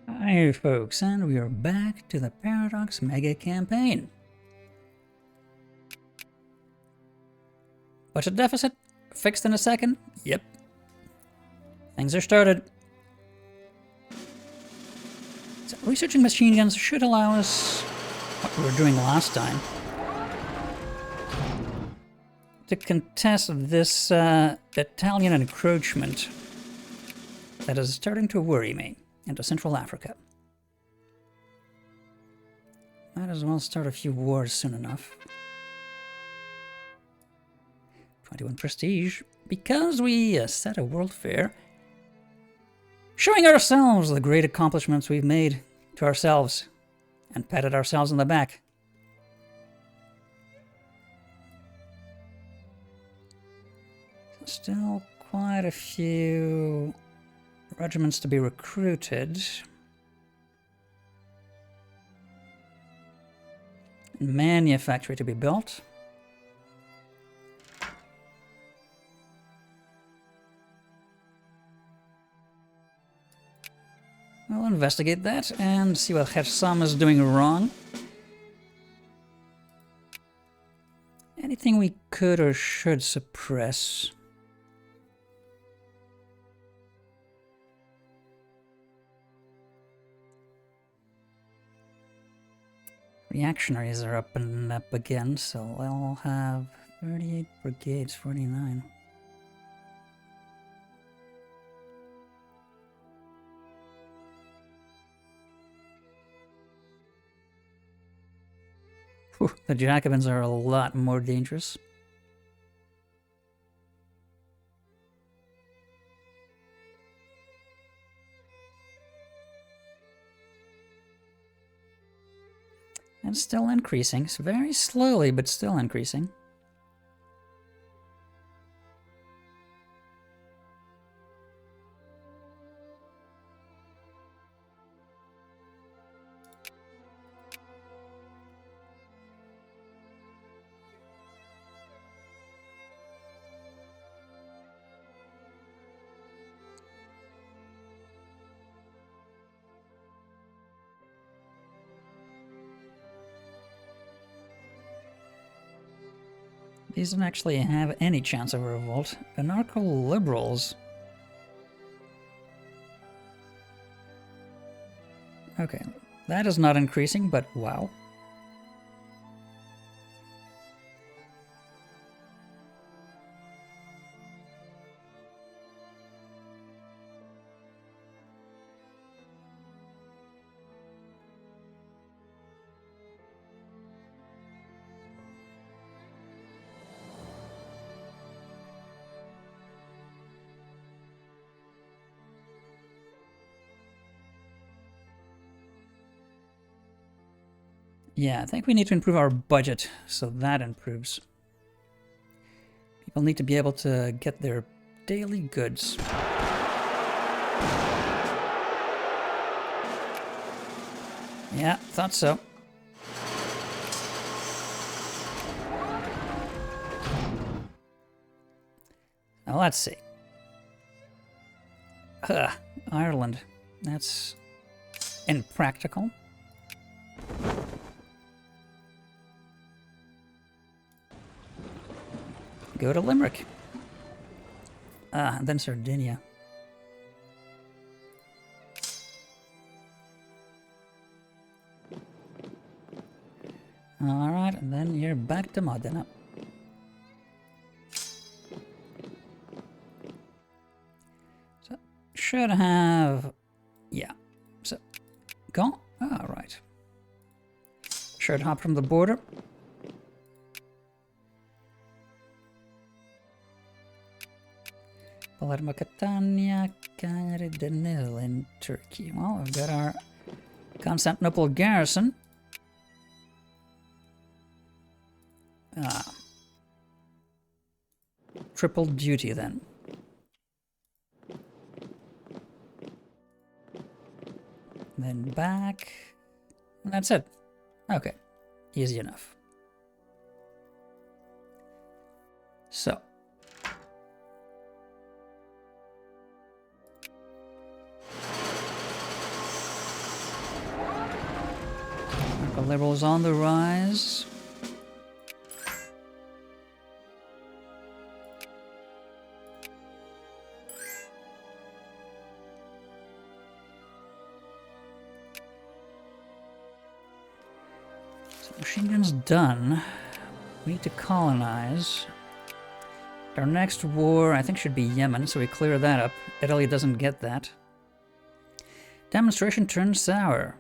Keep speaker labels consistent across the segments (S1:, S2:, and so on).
S1: Hi folks, and we are back to the Paradox Mega Campaign. Budget deficit? Fixed in a second? Yep. Things are started. So researching machine guns should allow us, what we were doing last time, to contest this Italian encroachment that is starting to worry me into Central Africa. Might as well start a few wars soon enough. 21 prestige, because we set a world fair, showing ourselves the great accomplishments we've made to ourselves, and patted ourselves on the back. Still quite a few regiments to be recruited. Manufactory to be built. We'll investigate that and see what Hersam is doing wrong. Anything we could or should suppress. Reactionaries are up and up again, so I'll have 38 brigades, 49. Whew, the Jacobins are a lot more dangerous. And still increasing. It's very slowly, but still increasing. These don't actually have any chance of a revolt. Anarco-Liberals. Okay, that is not increasing, but wow. Yeah, I think we need to improve our budget, so that improves. People need to be able to get their daily goods. Yeah, thought so. Now let's see. Ireland. That's impractical. Go to Limerick. And then Sardinia. Alright, and then you're back to Modena. So, should have... Yeah. So, go. Alright. Should hop from the border. Palermo, Catania, Cardinal in Turkey. Well, we've got our Constantinople garrison. Triple duty then. Then back. And that's it. Okay. Easy enough. So. Anarco-Liberal is on the rise. So machine gun's done. We need to colonize. Our next war, I think, should be Yemen, so we clear that up. Italy doesn't get that. Demonstration turns sour.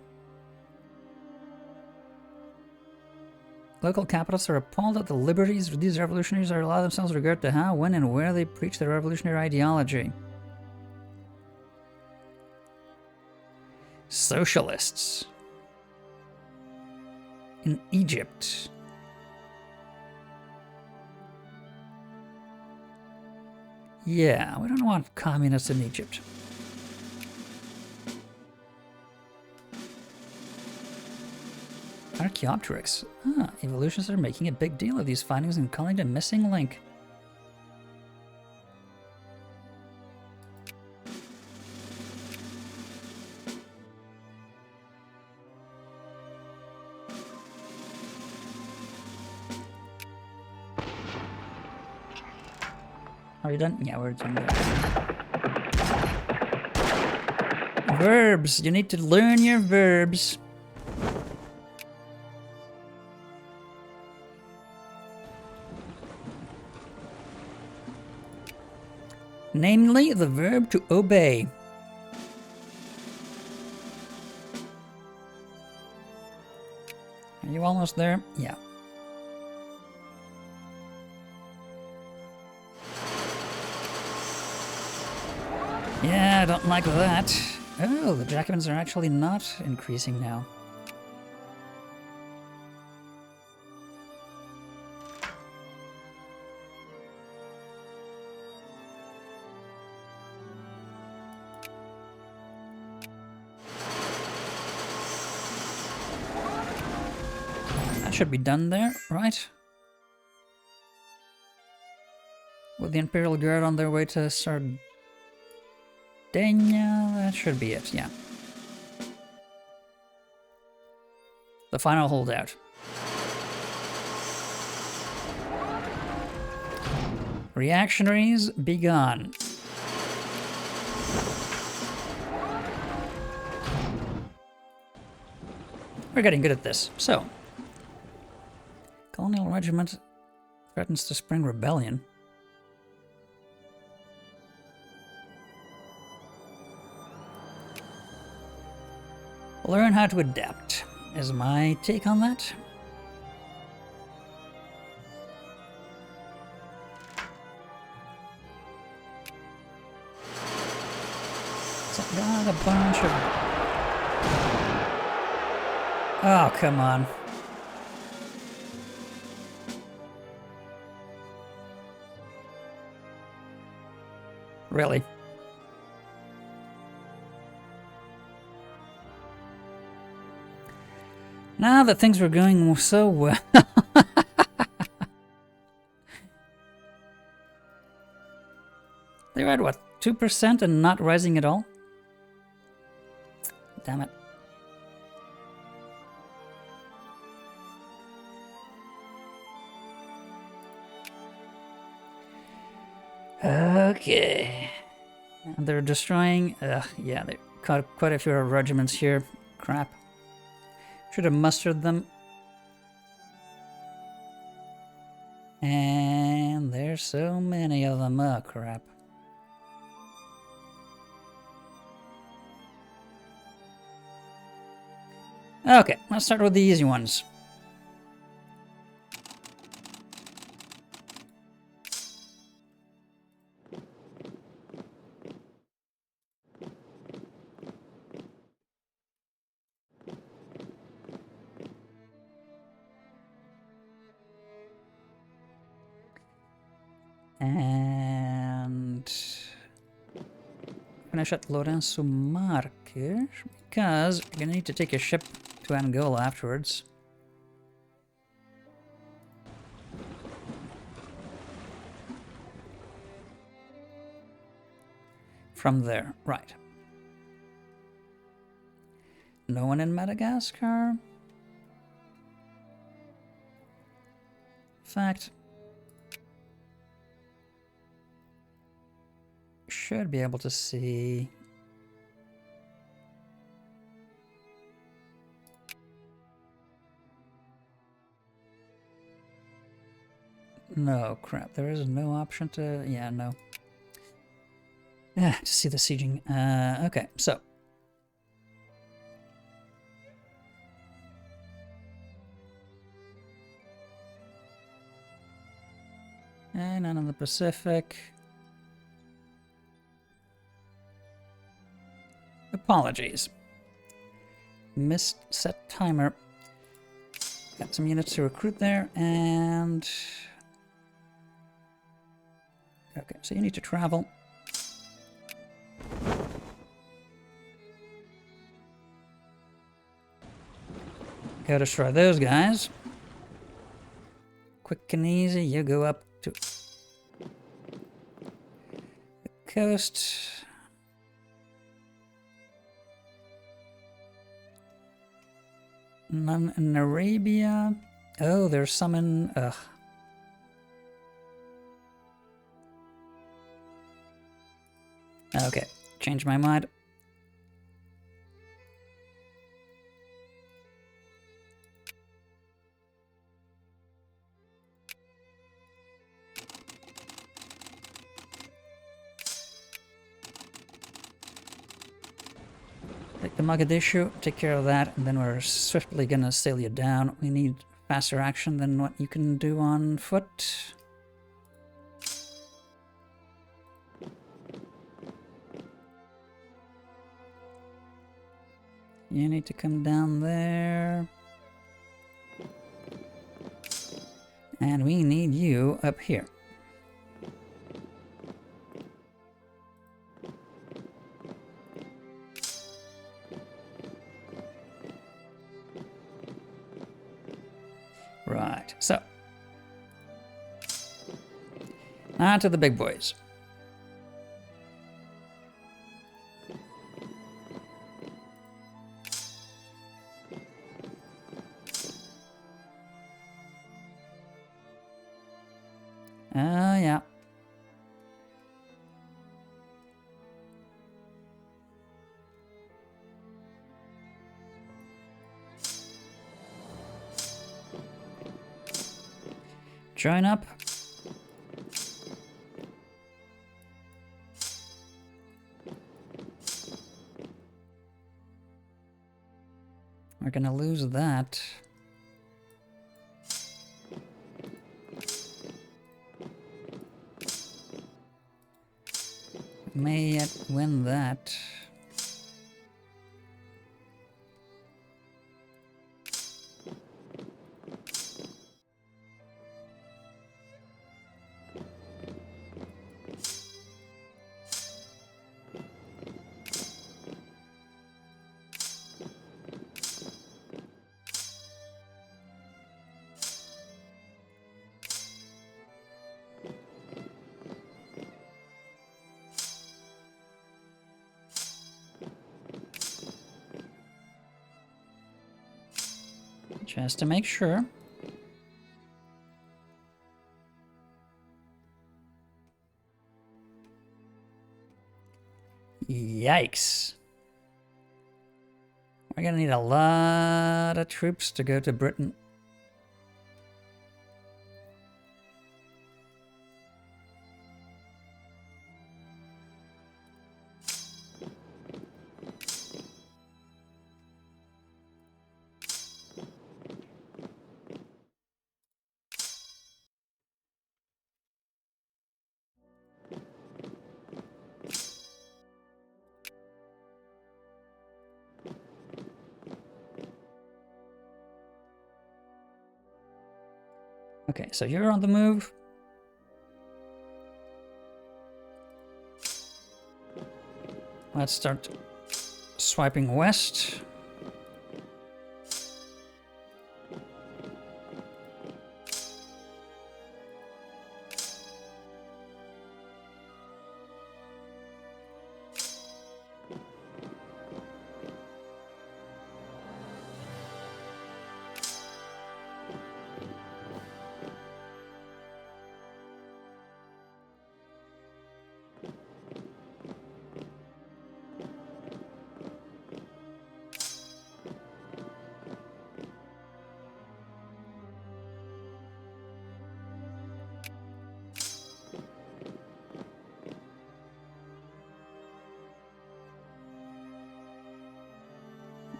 S1: Local capitalists are appalled at the liberties these revolutionaries are allowed themselves with regard to how, when, and where they preach their revolutionary ideology. Socialists. In Egypt. Yeah, we don't want communists in Egypt. Archaeopteryx. Ah, evolutionists are making a big deal of these findings and calling it a missing link. Are you done? Yeah, we're done. Verbs. You need to learn your verbs. Namely, the verb to obey. Are you almost there? Yeah. Yeah, I don't like that. Oh, the Jacobins are actually not increasing now. That should be done there, right? With the Imperial Guard on their way to Sardinia, that should be it, yeah. The final holdout. Reactionaries, be gone. We're getting good at this. So, Colonial Regiment threatens to spring rebellion. Learn how to adapt, is my take on that. So got a bunch of... Oh, come on. Really? Now that things were going so well. They're at what, 2% and not rising at all? Damn it. Okay. And they're destroying... yeah, they caught quite a few regiments here. Crap. Should have mustered them. And there's so many of them. Oh, crap. Okay, let's start with the easy ones. And finish at Lourenço Marques because you're gonna need to take a ship to Angola afterwards. From there, right. No one in Madagascar? fact, should be able to see. No, crap. There is no option to... Yeah, no. Yeah, to see the sieging. Okay, so. And none in the Pacific. Apologies. Missed set timer. Got some units to recruit there, and... Okay, so you need to travel. Go destroy those guys. Quick and easy, you go up to the coast. None in Arabia. Oh, there's some in... Ugh. Okay, change my mind. Take the Mogadishu, take care of that, and then we're swiftly gonna sail you down. We need faster action than what you can do on foot. You need to come down there. And we need you up here. Right, so. Now to the big boys. Yeah. Join up. We're gonna lose that. May yet win that. Just to make sure. Yikes. We're gonna need a lot of troops to go to Britain. Okay, so you're on the move. Let's start swiping west.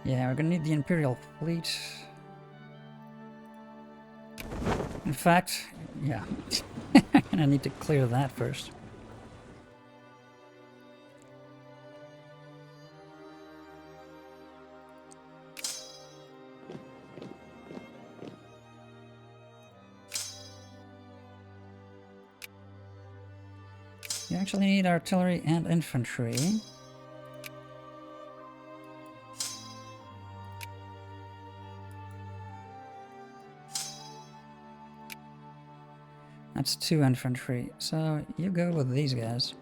S1: Yeah, we're gonna need the Imperial fleet. In fact, yeah. I'm gonna need to clear that first. You actually need artillery and infantry. That's 2 infantry, so you go with these guys.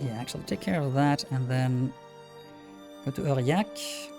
S1: Yeah, actually take care of that and then go to Aurillac.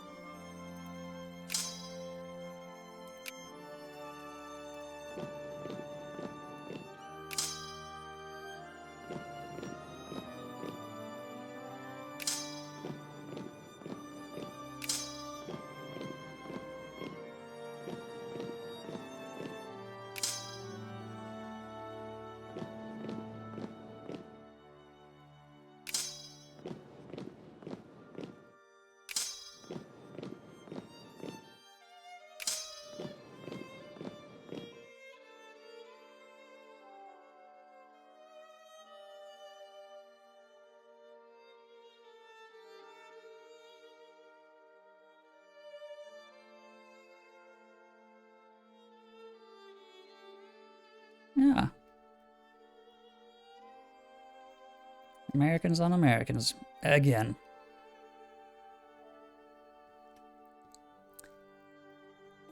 S1: Yeah. Americans on Americans. Again.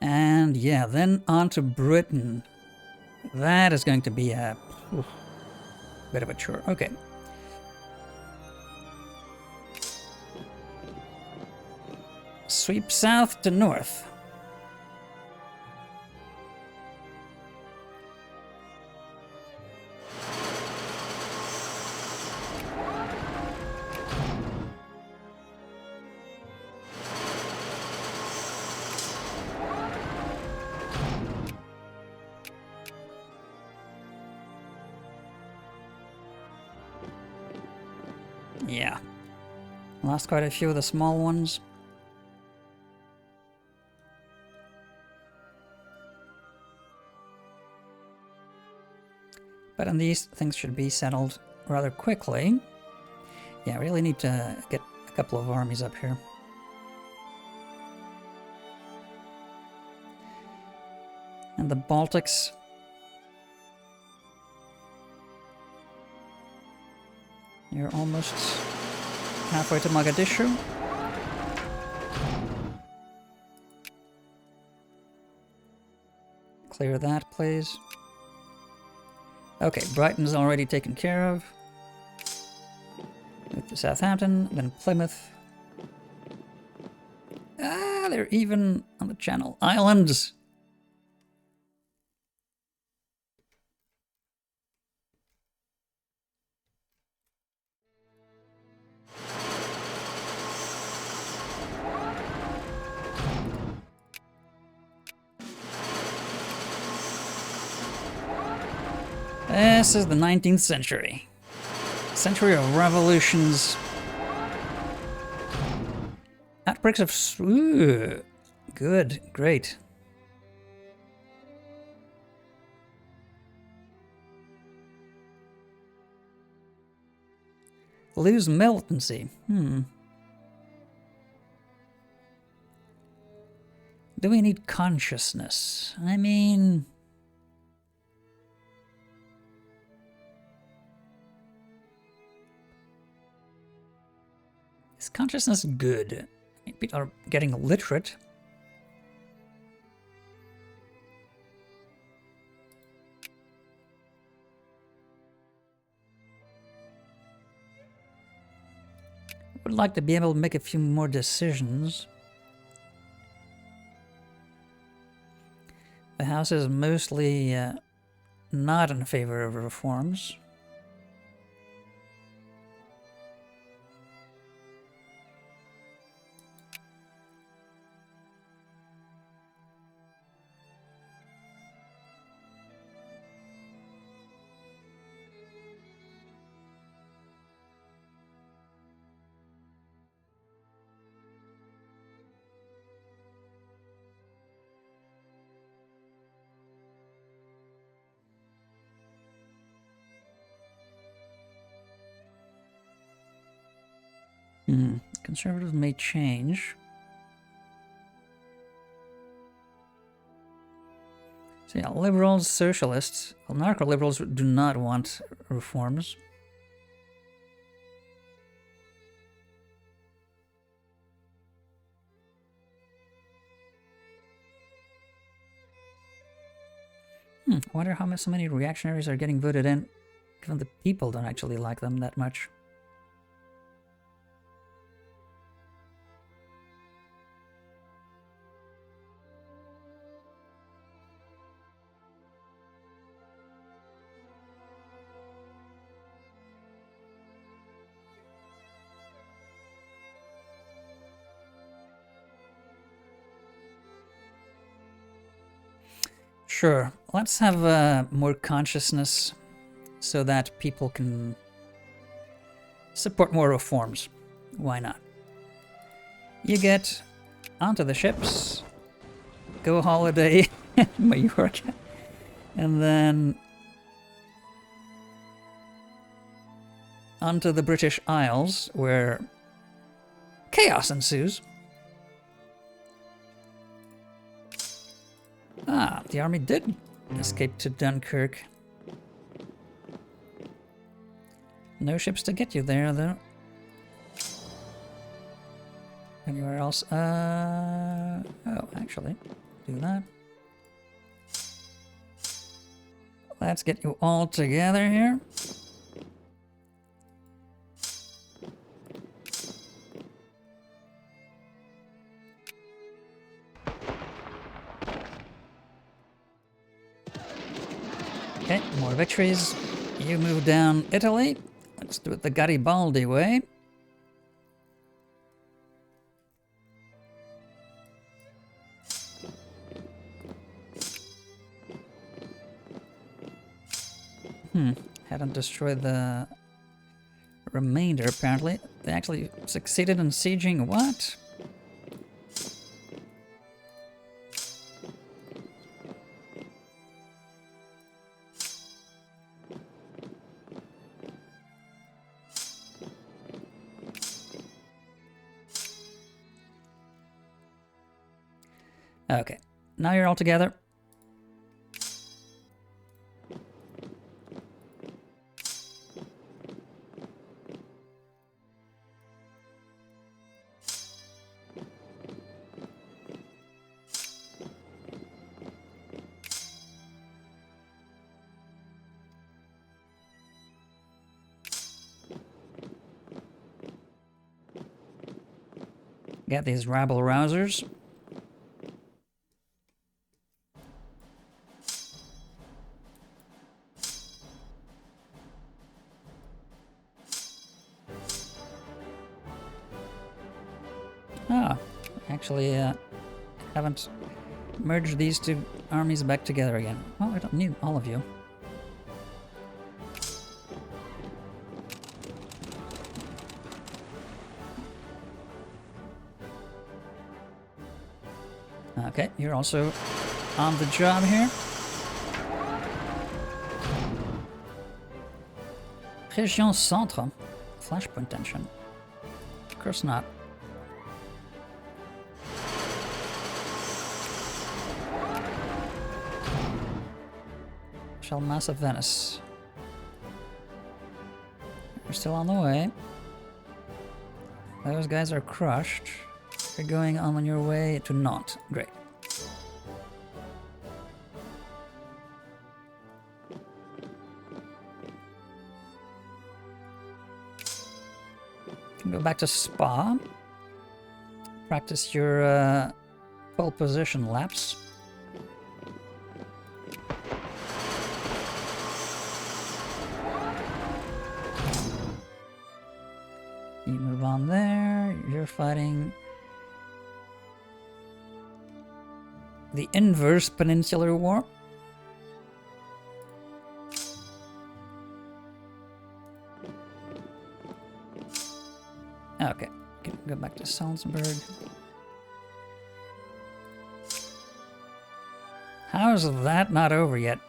S1: And yeah, then on to Britain. That is going to be a bit of a chore. Okay. Sweep south to north. Yeah. Lost quite a few of the small ones. But in these, things should be settled rather quickly. Yeah, I really need to get a couple of armies up here. And the Baltics. You're almost halfway to Mogadishu. Clear that, please. Okay, Brighton's already taken care of. Move to Southampton, then Plymouth. Ah, they're even on the Channel Islands. This is the 19th century. Century of revolutions. Outbreaks of... Ooh, good, great. Lose militancy. Do we need consciousness? I mean... Is consciousness good? People are getting literate. Would like to be able to make a few more decisions. The House is mostly not in favor of reforms. Conservative may change. So yeah, liberals, socialists, anarcho-liberals do not want reforms. I wonder how so many reactionaries are getting voted in, given the people don't actually like them that much. Sure, let's have more consciousness so that people can support more reforms. Why not? You get onto the ships, go holiday in Mallorca, and then onto the British Isles, where chaos ensues. Ah, the army did escape to Dunkirk. No ships to get you there, though. Anywhere else? Oh, actually, do that. Let's get you all together here. Okay, more victories. You move down Italy. Let's do it the Garibaldi way. Hadn't destroyed the remainder, apparently. They actually succeeded in sieging what? Okay, now you're all together. Get these rabble-rousers. Ah, actually, haven't merged these two armies back together again. Oh, I don't need all of you. Okay, you're also on the job here. Région Centre. Flashpoint tension. Of course not. Massive Venice. We're still on the way. Those guys are crushed. You're going on your way to Nantes. Great. You can go back to Spa. Practice your pole position laps. You move on there. You're fighting the inverse Peninsular War. Okay, can go back to Salzburg. How is that not over yet?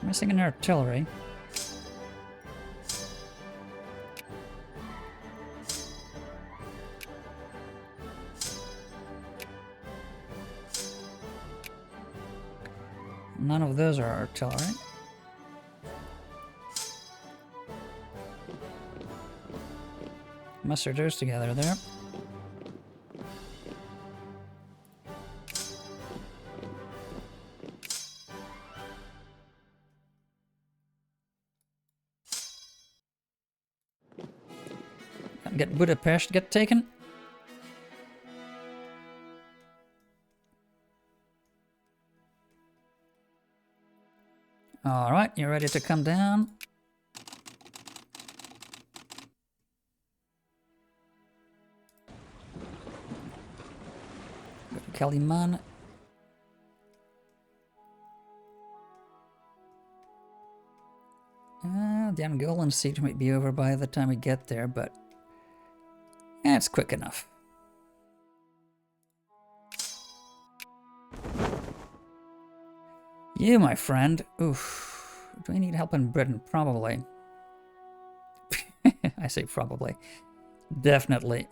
S1: Missing an artillery. None of those are artillery. Muster those together there. Get Budapest get taken. Alright, you're ready to come down. Go to Kaliman. The Angolan siege might be over by the time we get there, but it's quick enough. You, my friend. Oof. Do we need help in Britain? Probably. I say probably. Definitely.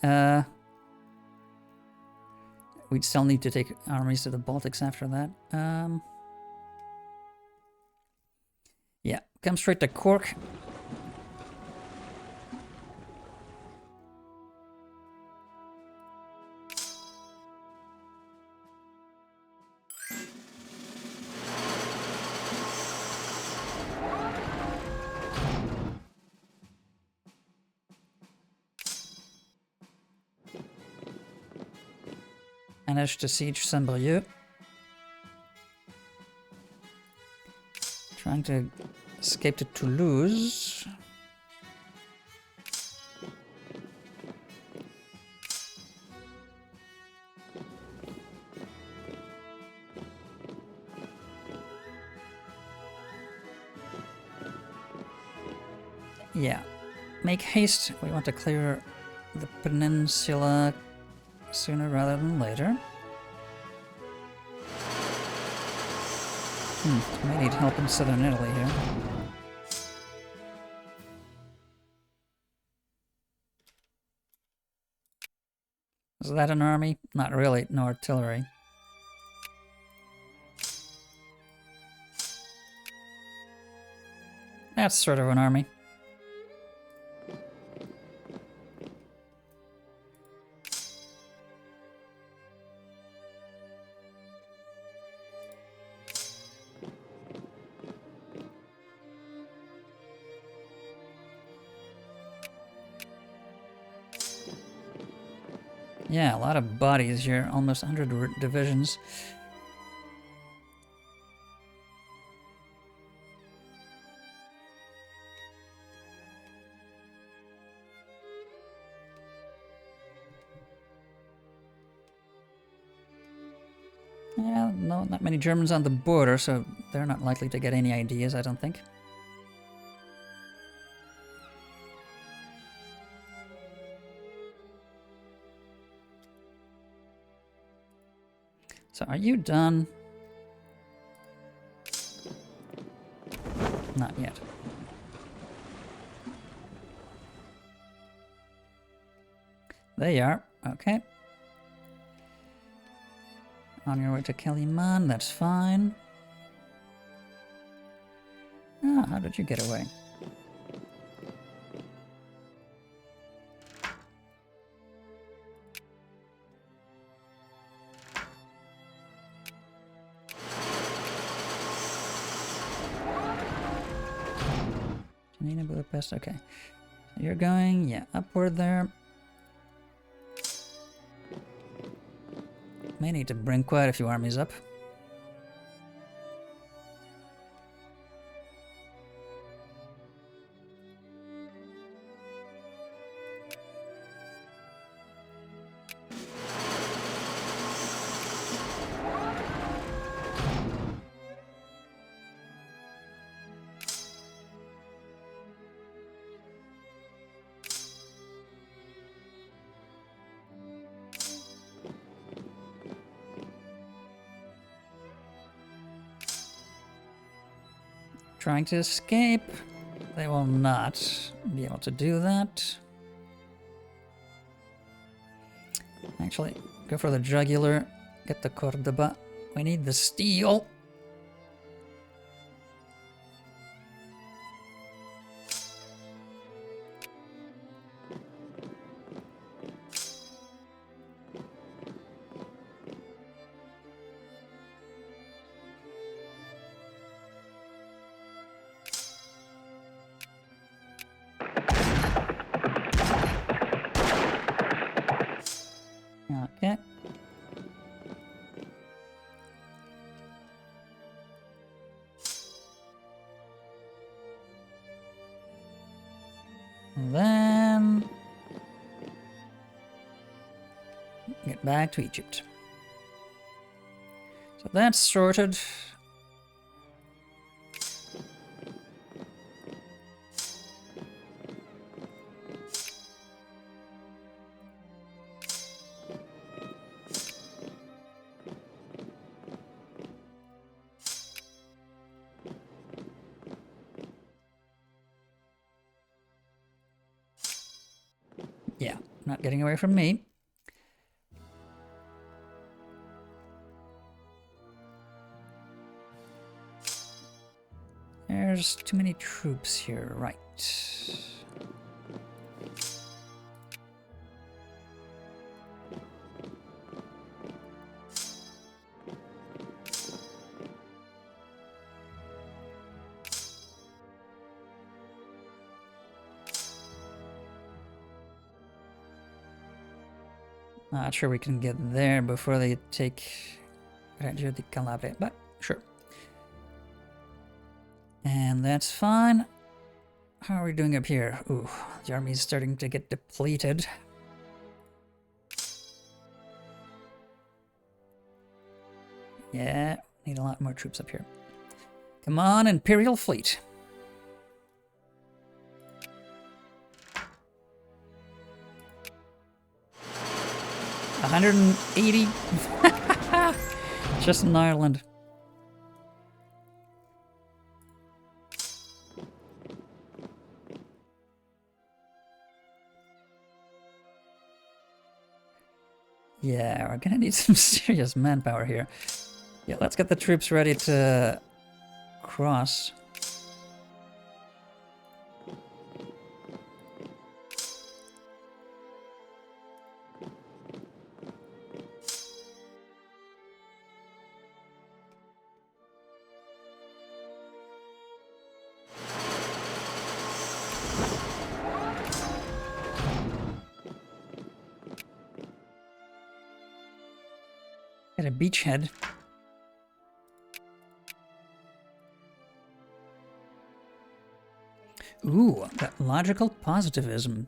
S1: We'd still need to take armies to the Baltics after that. Yeah, come straight to Cork. Managed to siege Saint-Brieuc. Trying to escape to Toulouse. Yeah. Make haste. We want to clear the peninsula sooner rather than later. May need help in southern Italy here. Is that an army? Not really, no artillery. That's sort of an army. Yeah, a lot of bodies here, almost 100 divisions. Yeah, no, not many Germans on the border, so they're not likely to get any ideas, I don't think. So, are you done? Not yet. There you are. Okay. On your way to Kaliman, that's fine. Ah, how did you get away? Budapest, okay. So you're going, yeah, upward there. May need to bring quite a few armies up. trying to escape. They will not be able to do that. Actually, go for the jugular. Get the Cordoba. We need the steel. Okay. And then get back to Egypt. So that's sorted. Yeah, not getting away from me. There's too many troops here, right. Not sure we can get there before they take Reggio di Calabria, but sure. And that's fine. How are we doing up here? Ooh, the army's starting to get depleted. Yeah, need a lot more troops up here. Come on, Imperial Fleet. $180 just in Ireland. Yeah, we're gonna need some serious manpower here. Yeah, let's get the troops ready to cross. Get a beachhead. Ooh, that logical positivism.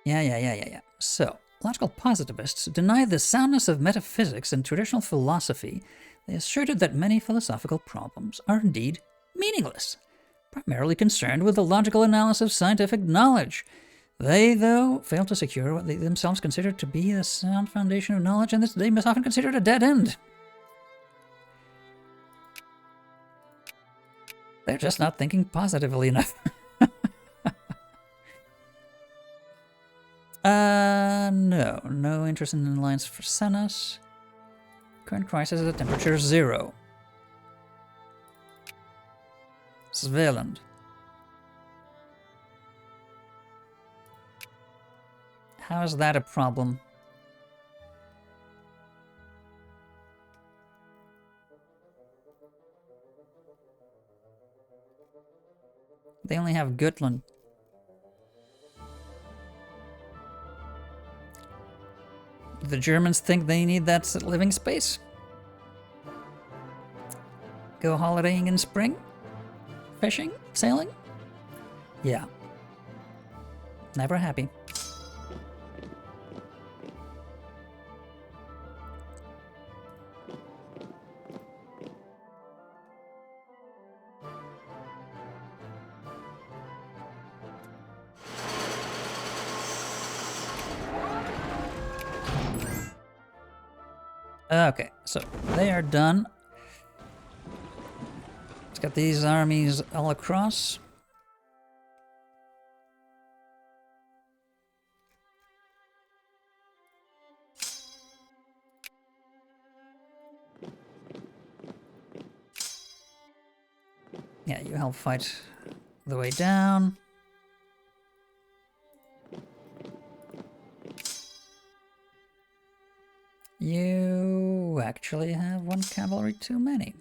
S1: Yeah. So, logical positivists deny the soundness of metaphysics and traditional philosophy. They asserted that many philosophical problems are indeed meaningless, primarily concerned with the logical analysis of scientific knowledge. They, though, fail to secure what they themselves consider to be a sound foundation of knowledge, and this they must often consider it a dead end. They're just not thinking positively enough. No interest in an alliance for Senas. Current crisis is at temperature 0. Svealand. How is that a problem? They only have Gutland. The Germans think they need that living space. Go holidaying in spring? Fishing? Sailing? Yeah. Never happy. Okay, so they are done. Let's get these armies all across. Yeah, you help fight the way down. You actually have one cavalry too many.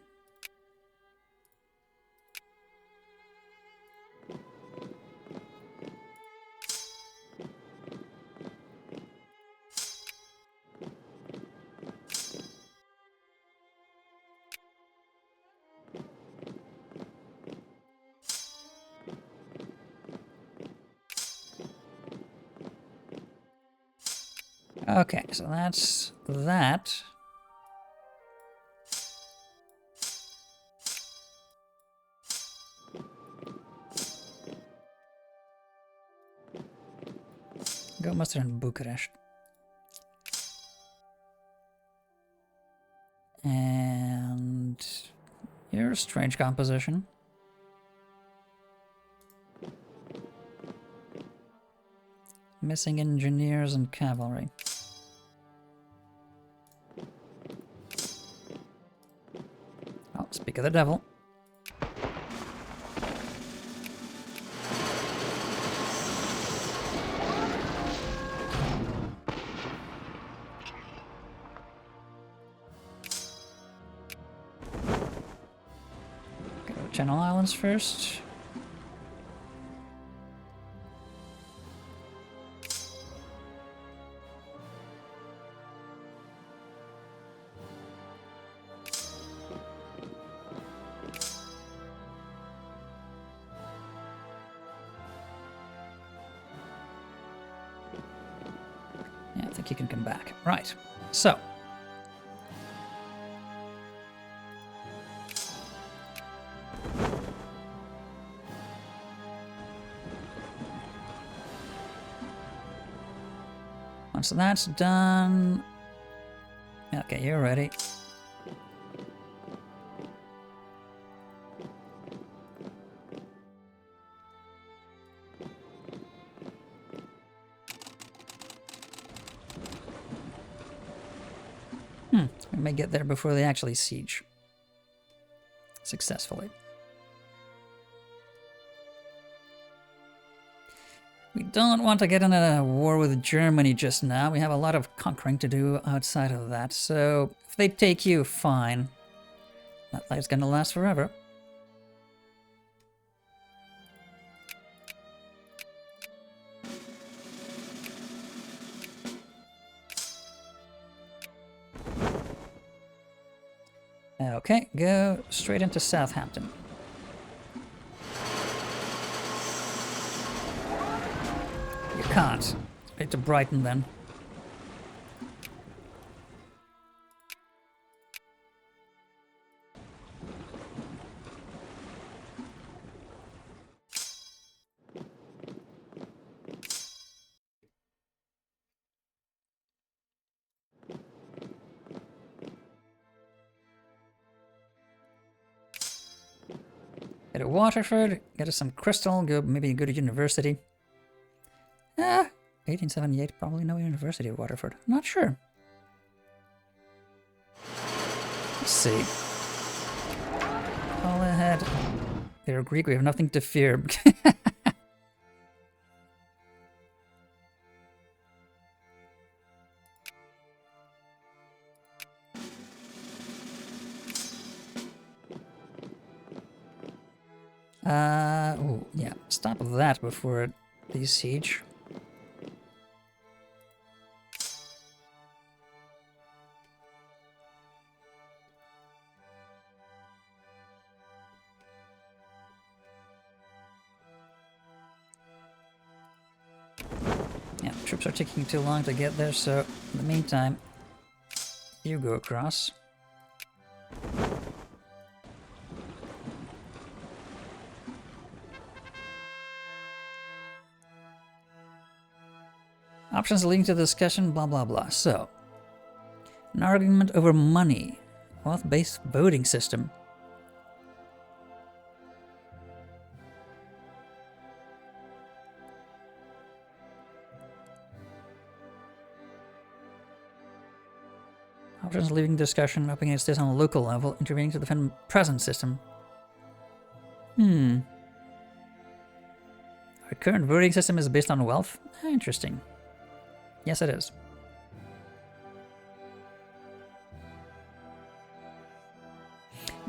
S1: Okay, so that's that. Go muster in Bucharest. And you're a strange composition. Missing engineers and cavalry. Oh, speak of the devil. Go to Channel Islands first. Yeah, I think you can come back. Right, so. Once that's done... Okay, you're ready. We may get there before they actually siege. Successfully. We don't want to get in a war with Germany just now. We have a lot of conquering to do outside of that. So if they take you, fine. That life's gonna last forever. Okay, go straight into Southampton. You can't. Straight to Brighton then. Go to Waterford, get us some crystal, maybe go to university. 1878, probably no university at Waterford. Not sure. Let's see. All ahead. They're Greek, we have nothing to fear. Oh, yeah. Stop that before they siege. Yeah, troops are taking too long to get there, so in the meantime, you go across. Options leading to the discussion, blah blah blah. So, An argument over money. Wealth-based voting system. Options leaving discussion up against this on a local level, intervening to defend present system. Our current voting system is based on wealth? Interesting. Yes, it is.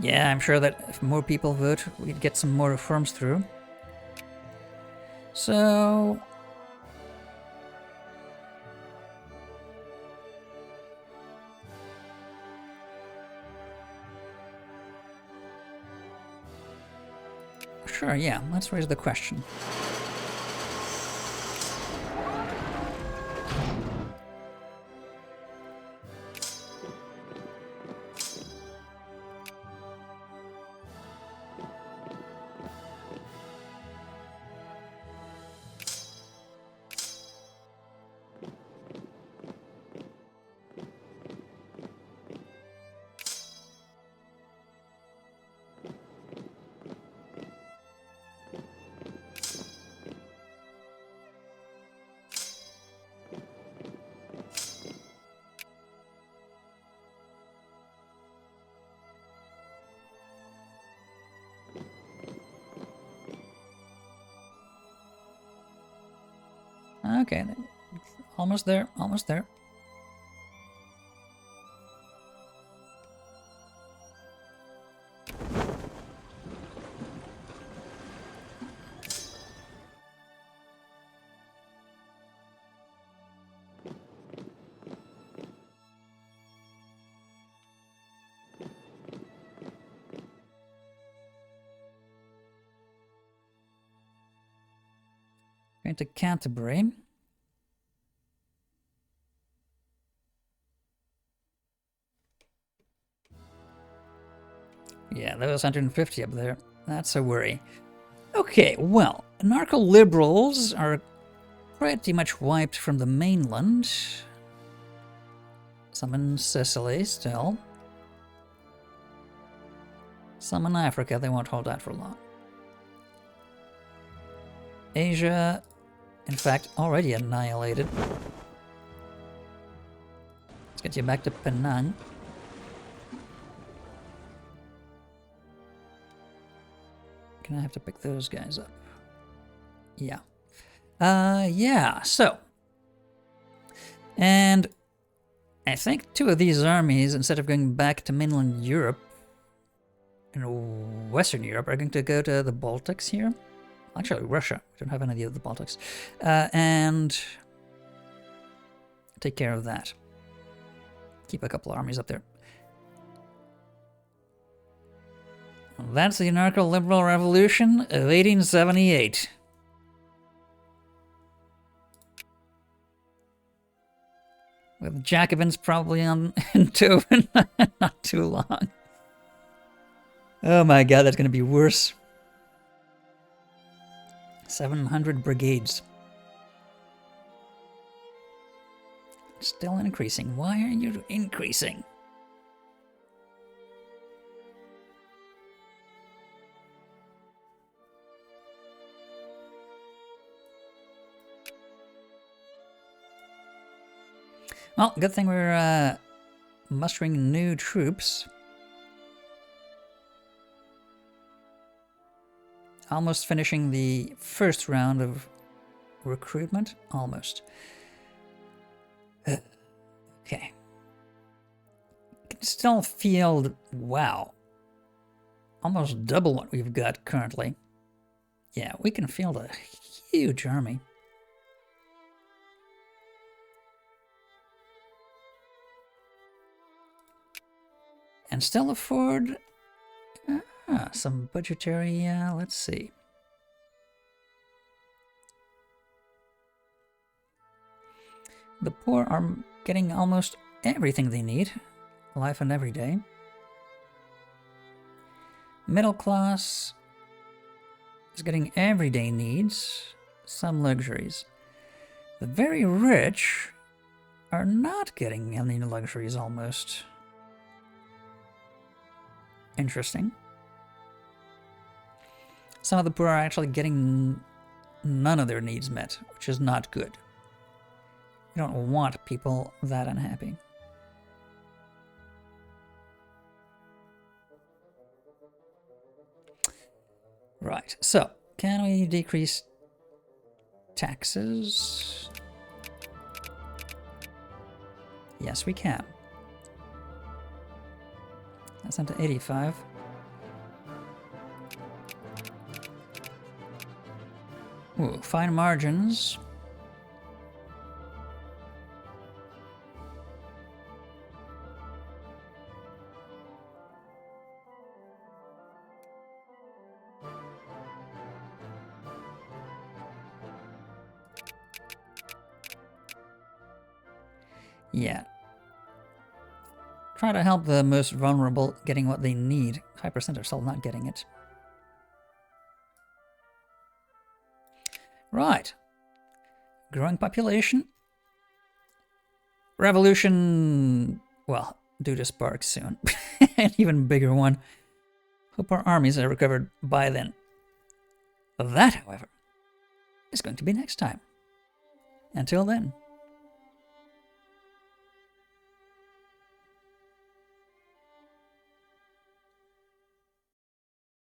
S1: Yeah, I'm sure that if more people vote, we'd get some more reforms through. So... Sure, yeah, let's raise the question. Okay, almost there, almost there. Going to Canterbury. Yeah, there was 150 up there. That's a worry. Okay, well, Anarco-Liberals are pretty much wiped from the mainland. Some in Sicily still. Some in Africa, they won't hold out for long. Asia, in fact, already annihilated. Let's get you back to Penang. Can I have to pick those guys up? Yeah. Yeah, so. And I think two of these armies, instead of going back to mainland Europe, and Western Europe, are going to go to the Baltics here. Actually, Russia. We don't have any of the Baltics. And take care of that. Keep a couple of armies up there. That's the Anarco-Liberal Revolution of 1878. With Jacobins probably on in tow in not too long. Oh my god, that's going to be worse. 700 brigades. Still increasing. Why are you increasing? Well, good thing we're mustering new troops. Almost finishing the first round of recruitment. Almost. Okay. Can still field, wow. Almost double what we've got currently. Yeah, we can field a huge army. And still afford some budgetary, let's see. The poor are getting almost everything they need, life and everyday. Middle class is getting everyday needs, some luxuries. The very rich are not getting any luxuries almost. Interesting. Some of the poor are actually getting none of their needs met, which is not good. You don't want people that unhappy. Right, so can we decrease taxes? Yes, we can. That's up to 85. Ooh, fine margins. Yeah. Try to help the most vulnerable getting what they need. 5% are still not getting it. Right. Growing population. Revolution, well, due to spark soon. An even bigger one. Hope our armies are recovered by then. That, however, is going to be next time. Until then.